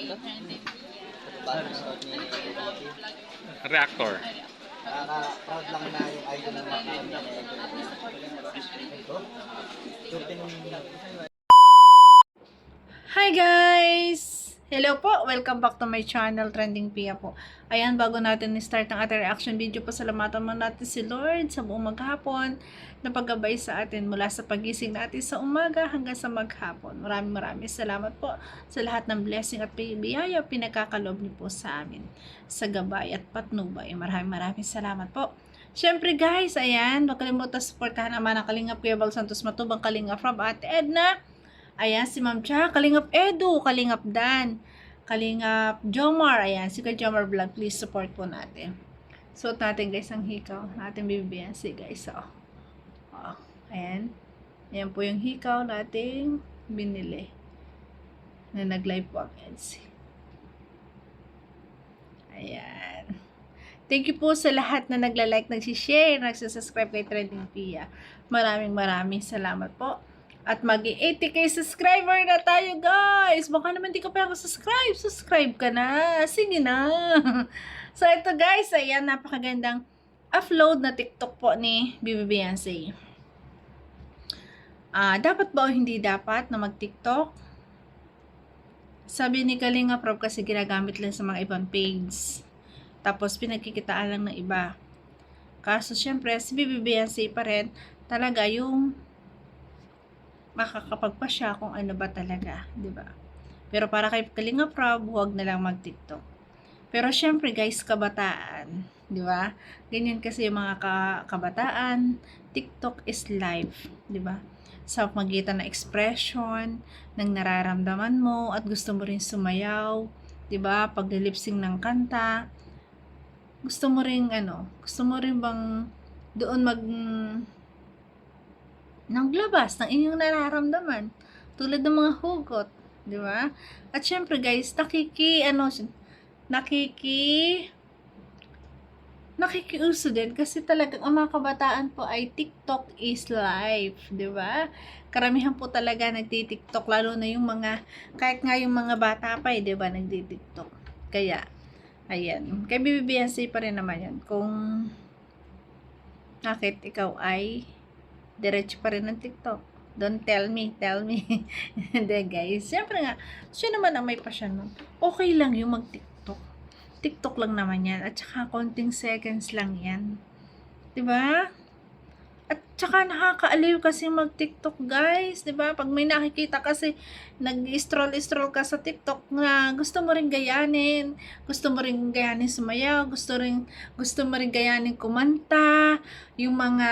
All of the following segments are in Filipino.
Paano suot ni Rocky? Reactor. Nakaka-proud lang na yung idol ng mga ito. Surte nung Hi guys! Hello po! Welcome back to my channel, Trending Pia po. Ayan, bago natin i-start ang ating reaction video, pasalamatan mo natin si Lord sa buong maghapon na paggabay sa atin mula sa pagising natin sa umaga hanggang sa maghapon. Maraming salamat po sa lahat ng blessing at biyaya pinagkakaloob niyo po sa amin sa gabay at patnubay. Maraming salamat po. Syempre guys, ayan, huwag kalimutan supportahan naman ang Kalingap Kuya Bal Santos Matubang, Kalingap from Ate Edna. Ayan, si Ma'am Cha, Kalingap Edu, Kalingap Dan, Kalingap Jomar. Ayan, si Kuya Jomar Vlog, please support po natin. Suot natin guys ang hikaw. Natin bibibiyan si guys. Ayan. Ayan po yung hikaw nating binili. Na nag-live po ang Etsy. Ayan. Thank you po sa lahat na nagla-like, nagsishare, nagsasubscribe kay Trending Pia. Maraming salamat po. At mag-80k subscriber na tayo guys. Baka naman di ka pa subscribe. Subscribe ka na. Sige na. So ito guys, ayan, napakagandang upload na TikTok po ni Bibi Beyonce. Dapat ba o hindi dapat na mag-TikTok? Sabi ni Kalinga Prab kasi ginagamit lang sa mga ibang page. Tapos pinagkikitaan lang ng iba. Kaso syempre, si Bibi Beyonce pa rin talaga yung makakapagpa siya kung ano ba talaga, di ba? Pero para kay Kalinga Prab, huwag na lang mag-TikTok. Pero syempre guys, kabataan, di ba? Ganyan kasi yung mga kabataan, TikTok is life, di ba? Sa magitan ng expression, ng nararamdaman mo at gusto mo rin sumayaw, di ba? Pag lip-sync ng kanta, gusto mo rin bang doon naglabas ng inyong nararamdaman tulad ng mga hugot, di ba? At syempre guys, nakikiuso din kasi talagang ang mga kabataan po ay TikTok is life, di ba? Karamihan po talaga nagti-TikTok, lalo na yung mga, kahit nga yung mga bata pa di ba, nagti-TikTok. Kaya, ayan, kay Bibi Beyonce pa rin naman yan. Kung bakit ikaw ay diretso pa rin ng TikTok. Don't tell me. Hindi guys. Siyempre nga, siya naman ang may passion nun. Okay lang yung mag-TikTok. TikTok lang naman yan. At saka konting seconds lang yan. Diba? At saka nakakaaliw kasi mag-TikTok guys. Diba? Pag may nakikita kasi nag-scroll ka sa TikTok na gusto mo rin gayanin. Gusto mo rin gayanin sumayaw. Gusto mo rin gayanin kumanta. Yung mga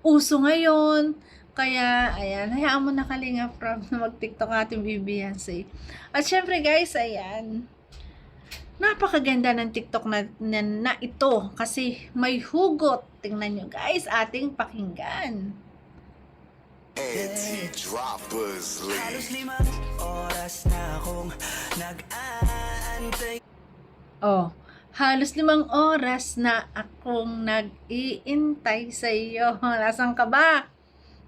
uso ngayon. Kaya, ayan, hayaan mo na Kalinga Prab na mag-TikTok ating Bibi Beyonce. At syempre guys, ayan, napakaganda ng TikTok na ito kasi may hugot. Tingnan nyo guys, ating pakinggan. Halos 5 oras na akong nag-aantay. Oh, halos 5 oras na akong nag-iintay sa iyo. Nasaan ka ba?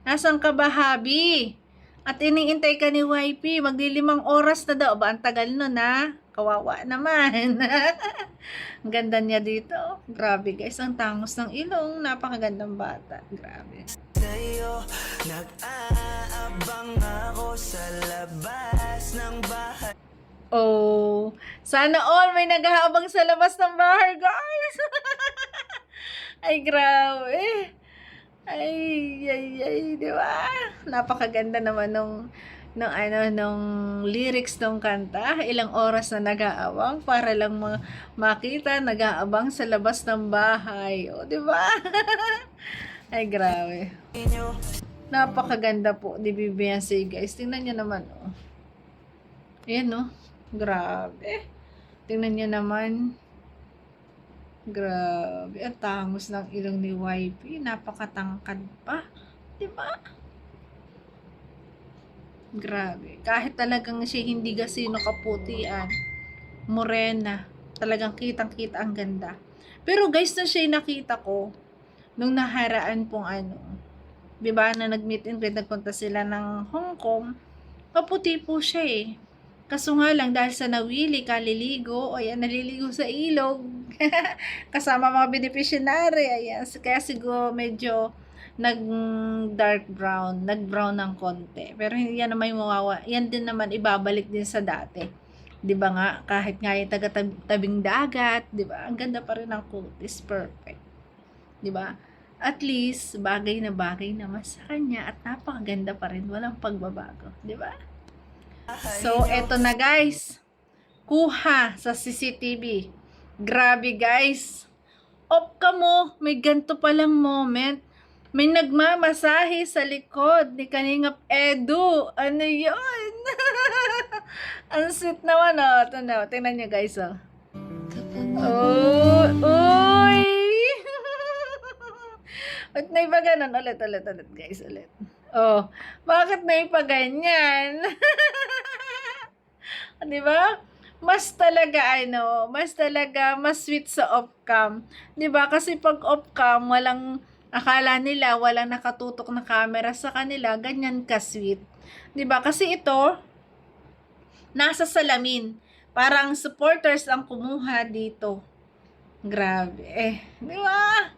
Nasaan ka ba, Habi? At iniintay ka ni YP. Magli-5 oras na daw. Ba, ang tagal nun, ha? Kawawa naman. Ang ganda niya dito. Grabe, guys. Ang tangos ng ilong. Napakagandang bata. Grabe. Sa'yo, nag-aabang ako sa labas ng bahay. Oh, sana all may naghahabang sa labas ng bahay, guys. Ay, grabe. Ay, di ba? Napakaganda naman nung lyrics ng kanta. Ilang oras na nag-aabang para lang makita, nag-aabang sa labas ng bahay. O, di ba? Ay, grabe. Napakaganda po ni Bibi Beyonce, guys. Tingnan niyo naman, oh. Ayan, oh. Grabe. Tingnan niyo naman. Grabe. Ang tangos ng ilong ni YP. Napakatangkad pa. Diba? Grabe. Kahit talagang siya hindi gasino kaputian. Morena. Talagang kitang-kita ang ganda. Pero guys, na siya nakita ko nung naharaan pong diba, na nag-meet and greet, nagpunta sila ng Hong Kong. Kaputi po siya eh. Kaso nga lang, dahil sa nawili, kaliligo, o yan, naliligo sa ilog, kasama mga beneficiary, ayan, kaya siguro medyo nag-dark brown, nag-brown ng konti. Pero hindi yan naman yan din naman ibabalik din sa dati. 'Di ba nga, kahit nga yung taga-tabing dagat, 'di ba? Ang ganda pa rin ng kutis, perfect. 'Di ba? At least bagay na mas sa kanya at napakaganda pa rin, walang pagbabago, 'di ba? So, eto na guys. Kuha sa CCTV. Grabe guys. Off ka mo, may ganto palang moment. May nagmamasahe sa likod ni Kalingap Edu. Ano yun? Ang sweet naman, oh. Ito na, tingnan nyo guys, oh. Oh, uy! Ba't na iba ganun? Ulit, guys, ulit. Oh, bakit na iba ganyan? Di ba? Mas talaga, mas sweet sa off-cam. Di ba? Kasi pag off-cam, akala nila walang nakatutok na camera sa kanila, ganyan ka-sweet. 'Di ba? Kasi ito nasa salamin. Parang supporters ang kumuha dito. Grabe. 'Di ba?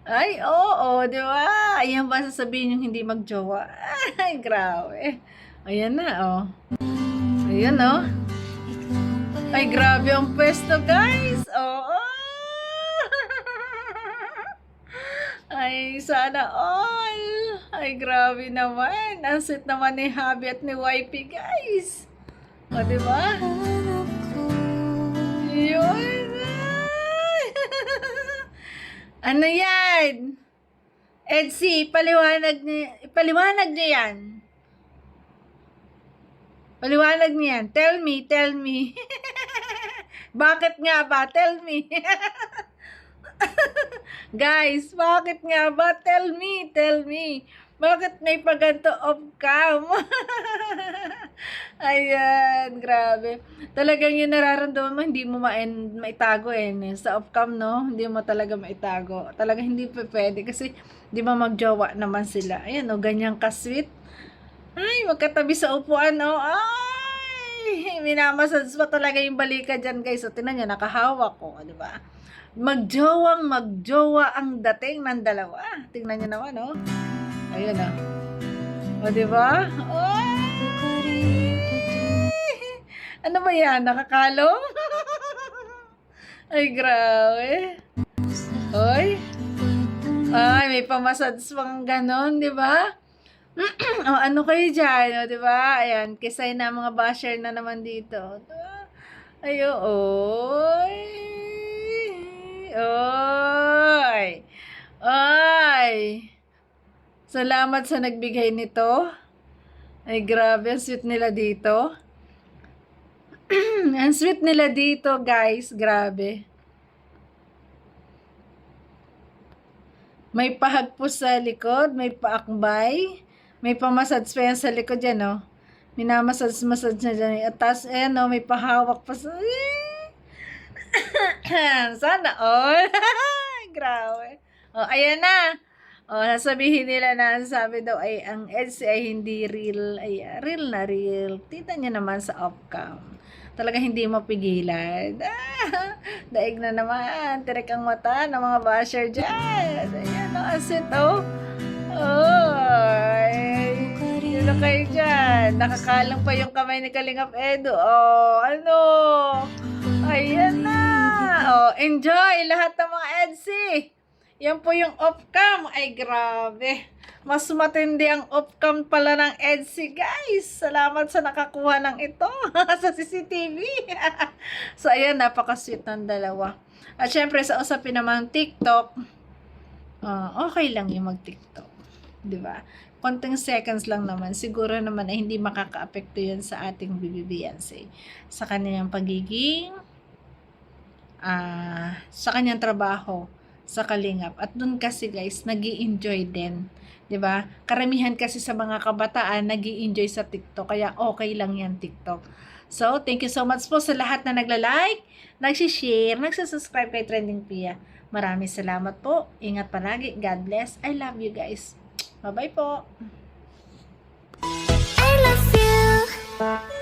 Ay, oo, 'di ba? Ayan ba sasabihin yung hindi magjowa? Ay, grabe. Ayan na, oh. Ayan, oh. Ay, grabe ang pwesto, guys. Oo. Ay, sana all. Ay, grabe naman. Ang sweet naman ni Habi at ni YP, guys. O, diba? Yun. Ano yan? Edsy, paliwanag niya yan. Paliwanag niya yan. Tell me. Bakit nga ba? Tell me. Guys, bakit nga ba? Tell me. Bakit may paganto off-cam? Ayan, grabe. Talagang yung nararamdaman mo, hindi mo maitago sa off-cam, no? Hindi mo talaga maitago. Talagang hindi pa pwede kasi di ba magjowa naman sila. Ayan, o, ganyan ka-sweet. Ay, magkatabi sa upuan, o. Ay, minamasage pa talaga yung balika dyan, guys. So, tinan nyo, nakahawak ko, di ba? Magjowa ang dating ng dalawa. Tingnan niyo naman, oh. Ayun, oh. O, diba? Ano ba yan? Nakakalong? Ay, grabe. Oy. Ay, may pamasads pang ganon, diba? O, ano kayo dyan? O, diba? Ayan, kisay na mga basher na naman dito. Ayun, oy. Ay! Salamat sa nagbigay nito. Ay, grabe. Ang sweet nila dito. Ang sweet nila dito, guys. Grabe. May pahagpos sa likod. May paakbay. May pamasads pa yan sa likod yan, oh. Minamasads na dyan. At tas, ayan, oh, may pahawak pa sa... Sana all. Grabe. O, ayan na. O, sasabihin nila na sabi daw ay ang EDSI ay hindi real. Ay, real na real. Tita niya naman sa off-cam. Talaga hindi mapigilan. Daig na naman. Tirik ang mata ng mga basher dyan. Ayan o, asit o. Ay, yun kayo dyan. Nakakalang pa yung kamay ni Kalingap Edu. O, ano? Ayan na. Oh, enjoy lahat ng mga EDSI. Yan po yung off-cam. Ay, grabe. Mas matindi ang off-cam pala ng EDSI, guys. Salamat sa nakakuha ng ito sa CCTV. So, ayan, napaka-sweet ng dalawa. At syempre, sa usapin naman TikTok, okay lang yung mag-TikTok. Diba? Konting seconds lang naman. Siguro naman ay hindi makaka-apekto yun sa ating Beyonce. Sa kanyang pagiging sa kanyang trabaho sa Kalingap. At dun kasi guys, nag-i-enjoy din. 'Di ba? Karamihan kasi sa mga kabataan nag-i-enjoy sa TikTok. Kaya okay lang yan TikTok. So, thank you so much po sa lahat na nagla-like, nagsi-share, nagsasubscribe kay Trending Pia. Maraming salamat po. Ingat palagi. God bless. I love you guys. Bye-bye po. I love you.